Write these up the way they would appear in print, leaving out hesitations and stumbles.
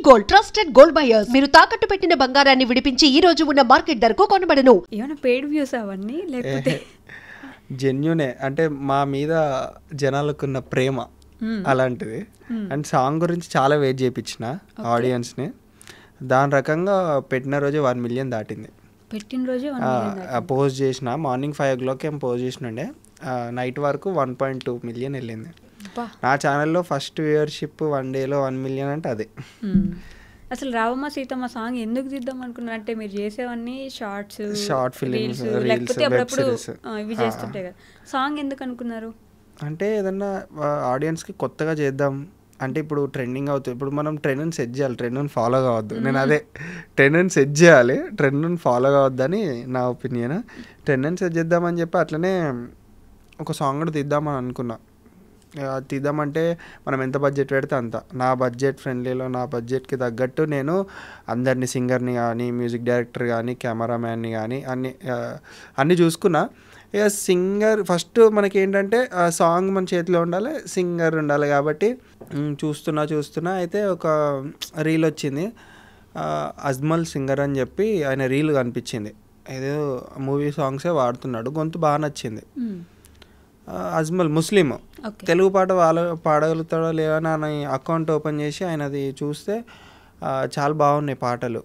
Gold trusted gold buyers. మీరు తాకట్టు పెట్టిన బంగారాన్ని విడిపించి ఈ రోజు ఉన్న మార్కెట్ ధరకు కొనబడను. ఏమైనా పెయిడ్ వ్యూస్ అవన్నీ లేకపోతే జెన్యునే అంటే మా మీద జనాలకున్న ప్రేమ అలాంటిది. అండ్ సాంగ్ గురించి చాలా వెయిట్ చేయించిన ఆడియన్స్ని. దాని రకంగా పెట్టిన రోజే 1 మిలియన్ దాటింది. పెట్టిన రోజే పోస్ట్ చేసిన మార్నింగ్ 5 o'clock ఏం పోస్ట్ చేసినండే నైట్ వరకు 1.2 మిలియన్ వెళ్ళింది. నా ఛానల్లో ఫస్ట్ వ్యూవర్షిప్ 1 డేలో 1 మిలియన్ అంటే అదే. అసలు రావమ్మ సీతమ్మ సాంగ్ ఎందుకు తీద్దాం అనుకున్నారు? అంటే మీరు చేసేవన్నీ షార్ట్ ఫిలిమ్స్, లేకపోతే అప్పుడప్పుడు ఇవి చేస్తుంటాయి కదా, సాంగ్ ఎందుకు అనుకున్నారు? అంటే ఏదన్నా ఆడియన్స్కి కొత్తగా చేద్దాం అంటే ఇప్పుడు ట్రెండింగ్ అవుతుంది. ఇప్పుడు మనం ట్రెండ్ని సెట్ చేయాలి, ట్రెండ్ని ఫాలో కావద్దు. నేను అదే ట్రెండ్ని సెట్ చేయాలి, ట్రెండ్ని ఫాలో కావద్దని నా ఒపీనియన్. ట్రెండ్ని సెట్ చేద్దామని చెప్పి అట్లనే ఒక సాంగ్ కూడా తీద్దామని అనుకున్నా. తీద్దామంటే మనం ఎంత బడ్జెట్ పెడితే అంత. నా బడ్జెట్ ఫ్రెండ్లీలో నా బడ్జెట్కి తగ్గట్టు నేను అందరినీ, సింగర్ని కానీ, మ్యూజిక్ డైరెక్టర్ కానీ, కెమెరామ్యాన్ని కానీ అన్నీ చూసుకున్నా. ఇక సింగర్ ఫస్ట్ మనకి ఏంటంటే సాంగ్ మన చేతిలో ఉండాలి, సింగర్ ఉండాలి. కాబట్టి చూస్తున్నా అయితే ఒక రీల్ వచ్చింది. అజ్మల్ సింగర్ అని చెప్పి ఆయన రీల్ కనిపించింది. ఏదో మూవీ సాంగ్సే వాడుతున్నాడు, గొంతు బాగా నచ్చింది. అజ్మల్ ముస్లిం, తెలుగు పాట పాడగలుగుతాడో లేదని ఆయన అకౌంట్ ఓపెన్ చేసి ఆయనది చూస్తే చాలా బాగున్నాయి పాటలు,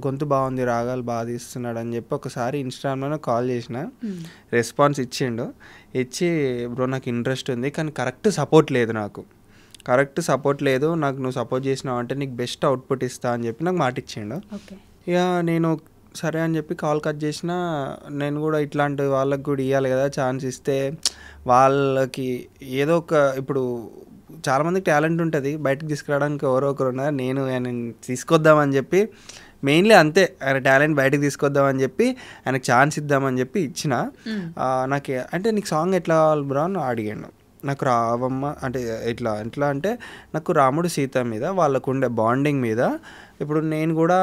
గొంతు బాగుంది, రాగాలు బాగా తీస్తున్నాడు అని చెప్పి ఒకసారి ఇన్స్టాగ్రామ్లో కాల్ చేసిన. రెస్పాన్స్ ఇచ్చి బ్రో నాకు ఇంట్రెస్ట్ ఉంది కానీ కరెక్ట్ సపోర్ట్ లేదు, నాకు నువ్వు సపోర్ట్ చేసినావు అంటే నీకు బెస్ట్ అవుట్పుట్ ఇస్తా అని చెప్పి నాకు మాట ఇచ్చిండు. ఇక నేను సరే అని చెప్పి కాల్ కట్ చేసిన. నేను కూడా ఇట్లాంటి వాళ్ళకి కూడా ఇవ్వాలి కదా ఛాన్స్, ఇస్తే వాళ్ళకి ఏదో ఒక, ఇప్పుడు చాలామందికి టాలెంట్ ఉంటుంది, బయటకు తీసుకురావడానికి ఎవరో ఒకరు ఉన్నారు, నేను ఆయన తీసుకొద్దామని చెప్పి మెయిన్లీ అంతే, ఆయన టాలెంట్ బయటకు తీసుకొద్దామని చెప్పి ఆయనకు ఛాన్స్ ఇద్దామని చెప్పి ఇచ్చిన. నాకు అంటే నీకు సాంగ్ ఎట్లా కావాలి బ్రో అని అడిగాను. నాకు రావమ్మ అంటే ఎట్లా అంటే నాకు రాముడు సీత మీద వాళ్ళకు ఉండే బాండింగ్ మీద, ఇప్పుడు నేను కూడా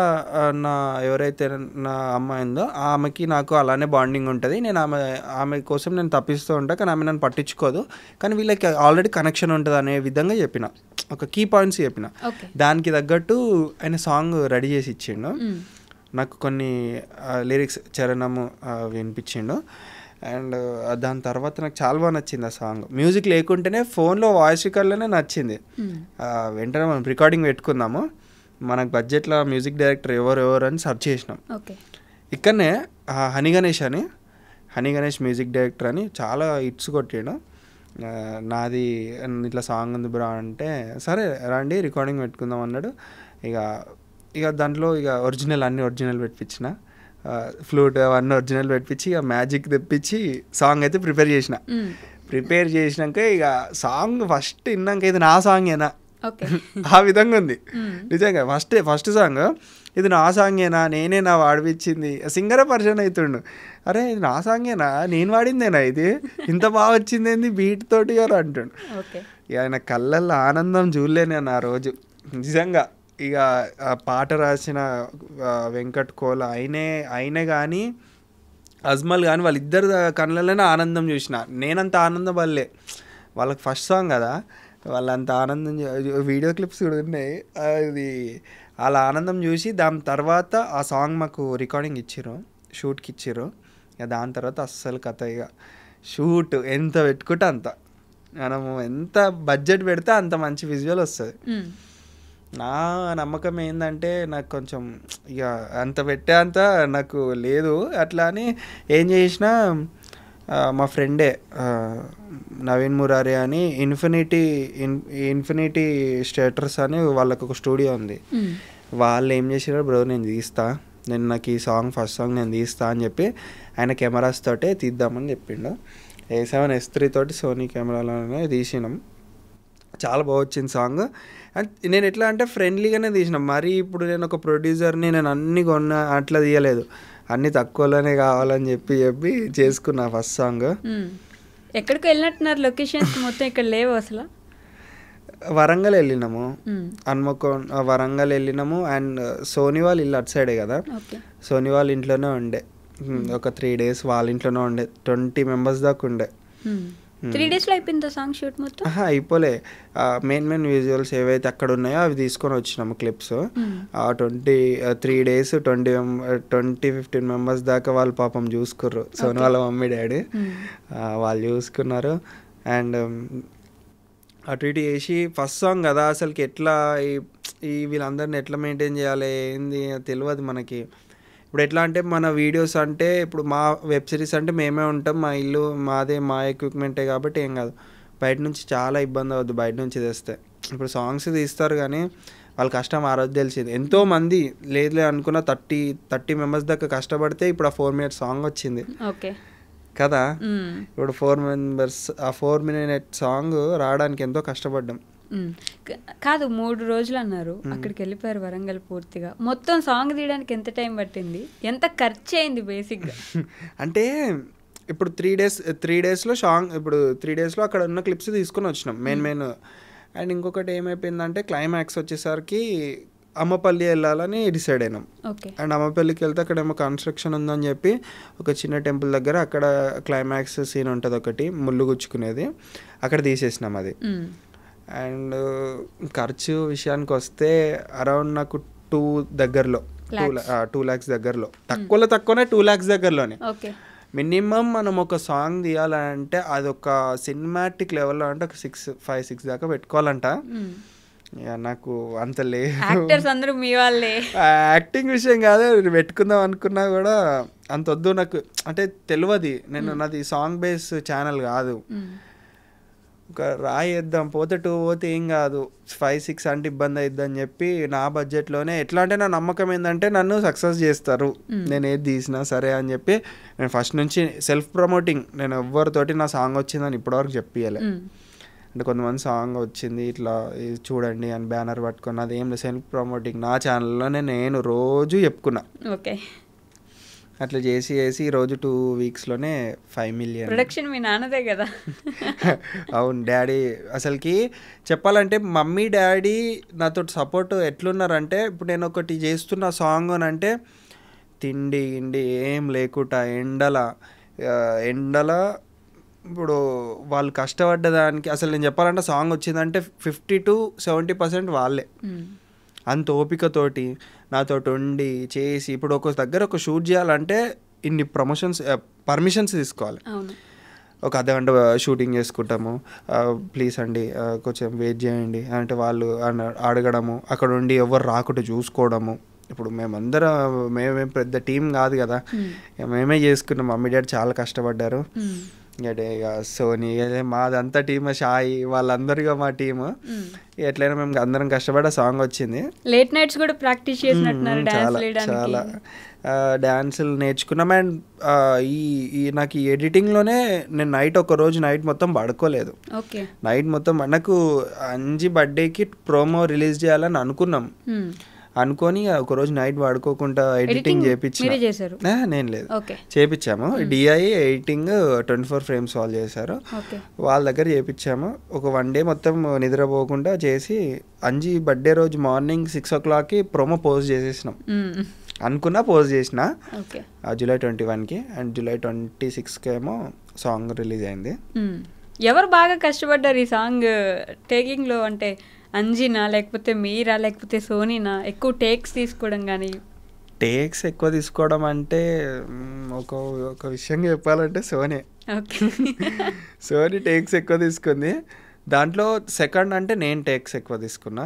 ఎవరైతే నా అమ్మాయి ఉందో ఆమెకి నాకు అలానే బాండింగ్ ఉంటుంది. నేను ఆమె కోసం నేను తప్పిస్తూ ఉంటాను కానీ ఆమె నన్ను పట్టించుకోదు, కానీ వీళ్ళకి ఆల్రెడీ కనెక్షన్ ఉంటుంది అనే విధంగా చెప్పిన, ఒక కీ పాయింట్స్ చెప్పిన. దానికి తగ్గట్టు ఆయన సాంగ్ రెడీ చేసి ఇచ్చిండు. నాకు కొన్ని లిరిక్స్ చరణము వినిపించిండు. అండ్ దాని తర్వాత నాకు చాలా బాగా నచ్చింది ఆ సాంగ్. మ్యూజిక్ లేకుంటేనే ఫోన్లో వాయిస్ రికార్డ్లోనే నచ్చింది. వెంటనే మనం రికార్డింగ్ పెట్టుకుందాము, మనకు బడ్జెట్లో మ్యూజిక్ డైరెక్టర్ ఎవరు అని సెర్చ్ చేసినాం. ఇక్కడనే హనీ గణేష్ మ్యూజిక్ డైరెక్టర్ అని చాలా హిట్స్ కొట్టాడు. నాది ఇట్లా సాంగ్ ఉంది బ్రా అంటే సరే రండి రికార్డింగ్ పెట్టుకుందాం అన్నాడు. ఇక దాంట్లో అన్ని ఒరిజినల్ పెట్టించిన, ఫ్లూట్ అవన్నీ ఒరిజినల్ పెట్టించి ఇక మ్యాజిక్ తెప్పించి సాంగ్ అయితే ప్రిపేర్ చేసినాక ఇక సాంగ్ ఫస్ట్ విన్నాక ఇది నా సాంగేనా ఆ విధంగా ఉంది నిజంగా. ఫస్ట్ సాంగ్ ఇది నా సాంగేనా, నేనేనా వాడిపించింది, సింగరే పరిచయం అవుతుండు. అరే ఇది నా సాంగేనా, నేను వాడిందేనా, ఇది ఇంత బాగా వచ్చింది ఏంది బీట్ తోటి అని అంటుండు. ఆయన కళ్ళల్లో ఆనందం చూడలేను నేను ఆ రోజు నిజంగా. ఇక ఆ పాట రాసిన వెంకట్ కోల్ అయినే కానీ అజ్మల్ కానీ వాళ్ళిద్దరు కళ్ళల్లోనే ఆనందం చూసిన. నేనంత ఆనందం పడలే, వాళ్ళకి ఫస్ట్ సాంగ్ కదా, వాళ్ళంత ఆనందం వీడియో క్లిప్స్ కూడా ఉన్నాయి. అది వాళ్ళ ఆనందం చూసి దాని తర్వాత ఆ సాంగ్ మాకు రికార్డింగ్ ఇచ్చిర్రు, షూట్కి ఇచ్చిర్రు. ఇక దాని తర్వాత అస్సలు కథ ఇక షూట్ ఎంత పెట్టుకుంటే అంత, మనము ఎంత బడ్జెట్ పెడితే అంత మంచి విజువల్ వస్తుంది. నా నమ్మకం ఏంటంటే నాకు కొంచెం ఇక అంత పెట్టే అంత నాకు లేదు. అట్లా అని ఏం చేసినా మా ఫ్రెండే నవీన్ మురారి అని ఇన్ఫినిటీ స్టేటర్స్ అని వాళ్ళకు ఒక స్టూడియో ఉంది. వాళ్ళు ఏం చేసారు, బ్రో నాకు ఈ సాంగ్ ఫస్ట్ సాంగ్ నేను తీస్తా అని చెప్పి ఆయన కెమెరాస్ తోటే తీద్దామని చెప్పిండు. A7 S3 తోటి సోనీ కెమెరాలోనే తీసినాం. చాలా బాగా వచ్చింది సాంగ్. అండ్ నేను ఎట్లా అంటే ఫ్రెండ్లీగానే తీసిన, మరి ఇప్పుడు నేను ఒక ప్రొడ్యూసర్ని నేను అన్నీ కొన్నా అట్లా తీయలేదు, అన్నీ తక్కువలోనే కావాలని చెప్పి చేసుకున్నా ఫస్ట్ సాంగ్. ఎక్కడికి వెళ్ళినట్టున్నారు లొకేషన్స్ మొత్తం ఇక్కడ లేవు అసలు? వరంగల్ వెళ్ళినాము, వరంగల్ వెళ్ళినాము. అండ్ సోనీ వాళ్ళు ఇల్లు అటు సైడే కదా, సోనీ వాళ్ళ ఇంట్లోనే ఉండే ఒక 3 days వాళ్ళ ఇంట్లోనే ఉండే. 20 members దాకా ఉండే. 3 daysలో అయిపోయిందా సాంగ్ షూట్ మొత్తం? అయిపోలే. మెయిన్ విజువల్స్ ఏవైతే అక్కడ ఉన్నాయో అవి తీసుకొని వచ్చినాము క్లిప్స్. 3 days 15 మెంబర్స్ దాకా వాళ్ళు పాపం చూసుకుర్రు. సోను వాళ్ళ మమ్మీ డాడీ వాళ్ళు చూసుకున్నారు. అండ్ అటు ఇటు చేసి ఫస్ట్ సాంగ్ కదా, అసలుకి ఎట్లా ఈ వీళ్ళందరిని ఎట్లా మెయింటైన్ చేయాలి ఏంది తెలియదు మనకి. ఇప్పుడు ఎట్లా అంటే మన వీడియోస్ అంటే ఇప్పుడు మా వెబ్ సిరీస్ అంటే మేమే ఉంటాం, మా ఇల్లు మాదే, మా ఎక్విప్మెంటే కాబట్టి ఏం కాదు. బయట నుంచి చాలా ఇబ్బంది అవుద్ది బయట నుంచి తెస్తే. ఇప్పుడు సాంగ్స్ తీస్తారు కానీ వాళ్ళ కష్టం ఆ రోజు తెలిసింది. ఎంతోమంది లేదులే అనుకున్న 30 మెంబర్స్ దాకా కష్టపడితే ఇప్పుడు ఆ 4 minutes సాంగ్ వచ్చింది. ఓకే కదా. ఇప్పుడు 4 members ఆ 4 minute సాంగ్ రావడానికి ఎంతో కష్టపడ్డాం. కాదు 3 రోజులు అన్నారు, అక్కడికి వెళ్ళిపోయారు వరంగల్ పూర్తిగా. మొత్తం సాంగ్ తీయడానికి ఎంత టైం పట్టింది, ఎంత ఖర్చు అయింది బేసిక్గా? అంటే ఇప్పుడు 3 daysలో సాంగ్, ఇప్పుడు 3 daysలో అక్కడ ఉన్న క్లిప్స్ తీసుకొని వచ్చినాం మెయిన్. అండ్ ఇంకొకటి ఏమైపోయిందంటే క్లైమాక్స్ వచ్చేసరికి అమ్మపల్లి వెళ్ళాలని డిసైడ్ అయినాం. అండ్ అమ్మపల్లికి వెళ్తే అక్కడ ఏమో కన్స్ట్రక్షన్ ఉందని చెప్పి ఒక చిన్న టెంపుల్ దగ్గర అక్కడ క్లైమాక్స్ సీన్ ఉంటుంది ఒకటి, ముళ్ళు గుచ్చుకునేది, అక్కడ తీసేసినాం అది. అండ్ ఖర్చు విషయానికి వస్తే అరౌండ్ నాకు 2 దగ్గరలో 2 lakhs దగ్గరలో, తక్కువనే 2 lakhs దగ్గరలోనే. మినిమం మనం ఒక సాంగ్ తీయాలంటే అది ఒక సినిమాటిక్ లెవెల్లో అంటే ఒక 5-6 దాకా పెట్టుకోవాలంట. నాకు అంత లేదు, యాక్టర్స్ అందరూ మీ వాళ్ళే. యాక్టింగ్ విషయం కాదు, పెట్టుకుందాం అనుకున్నా కూడా అంత వద్దు నాకు. అంటే తెలియదు, నాది సాంగ్ బేస్ ఛానల్ కాదు. ఒక రాయేద్దాం, పోతే 2 పోతే ఏం కాదు, 5-6 అంటే ఇబ్బంది అవుద్ది అని చెప్పి నా బడ్జెట్లోనే. ఎట్లా అంటే నా నమ్మకం ఏంటంటే నన్ను సక్సెస్ చేస్తారు నేను ఏది తీసినా సరే అని చెప్పి నేను ఫస్ట్ నుంచి సెల్ఫ్ ప్రమోటింగ్. నేను ఎవరితోటి నా సాంగ్ వచ్చిందని ఇప్పటివరకు చెప్పియాలి. అంటే కొంతమంది సాంగ్ వచ్చింది ఇట్లా చూడండి అని బ్యానర్ పట్టుకుని, అదేం సెల్ఫ్ ప్రమోటింగ్ నా ఛానల్లోనే నేను రోజు చెప్పుకున్నా. ఓకే, అట్లా చేసి ఈరోజు 2 weeksలోనే 5 million. ప్రొడక్షన్ మీ నాన్నదే కదా? అవును, డాడీ అసలుకి చెప్పాలంటే మమ్మీ డాడీ నాతో సపోర్ట్ ఎట్లున్నారంటే, ఇప్పుడు నేను ఒకటి చేస్తున్న సాంగ్ అని అంటే తిండి ఏం లేకుండా ఎండల ఇప్పుడు వాళ్ళు కష్టపడ్డదానికి అసలు నేను చెప్పాలంటే సాంగ్ వచ్చిందంటే 50-70% వాళ్ళే. అంత ఓపికతోటి నాతో ఉండి చేసి, ఇప్పుడు ఒక దగ్గర ఒక షూట్ చేయాలంటే ఇన్ని పర్మిషన్స్ తీసుకోవాలి. ఒక అర్ధగంట షూటింగ్ చేసుకుంటాము, ప్లీజ్ అండి కొంచెం వెయిట్ చేయండి అంటే వాళ్ళు అడగడము, అక్కడ ఉండి ఎవరు రాకుండా చూసుకోవడము. ఇప్పుడు మేమేం పెద్ద టీం కాదు కదా, మేమే చేసుకున్నాం. మమ్మీ డాడీ చాలా కష్టపడ్డారు. ఇక సోనీ మాదంతా టీమ్, షాయి వాళ్ళందరిగా మా టీము. ఎట్లయినా మేము అందరం కష్టపడి సాంగ్ వచ్చింది. లేట్ నైట్స్ కూడా ప్రాక్టీస్ చేసినట్టున్నారు చాలా డాన్సులు నేర్చుకున్నాం. అండ్ నాకు ఈ ఎడిటింగ్లోనే నేను ఒక రోజు నైట్ మొత్తం పడుకోలేదు. నైట్ మొత్తం నాకు అంజి బర్త్డేకి ప్రోమో రిలీజ్ చేయాలని అనుకొని ఒకరోజు నైట్ పడుకోకుండా ఎడిటింగ్ చేయించాను. నేను లేదు, చేయించాము. డిఐ ఎడిటింగ్ 24 frames వాళ్ళు చేశారు, వాళ్ళ దగ్గర చేయించాము. ఒక 1 day మొత్తం నిద్రపోకుండా చేసి అంజి బర్త్డే రోజు మార్నింగ్ 6 o'clockకి ప్రోమో పోస్ట్ చేసేసినాం. పోస్ట్ చేసిన July 21కి, అండ్ July 26కి ఏమో సాంగ్ రిలీజ్ అయింది. ఎవరు బాగా కష్టపడ్డారు ఈ సాంగ్ టేకింగ్ లో? అంటే అంజినా, లేకపోతే మీరా, లేకపోతే సోనీనా ఎక్కువ టేక్స్ తీసుకోవడం? కానీ టేక్స్ ఎక్కువ తీసుకోవడం అంటే ఒక విషయం చెప్పాలంటే సోనీ టేక్స్ ఎక్కువ తీసుకుంది. దాంట్లో సెకండ్ అంటే నేను టేక్స్ ఎక్కువ తీసుకున్నా.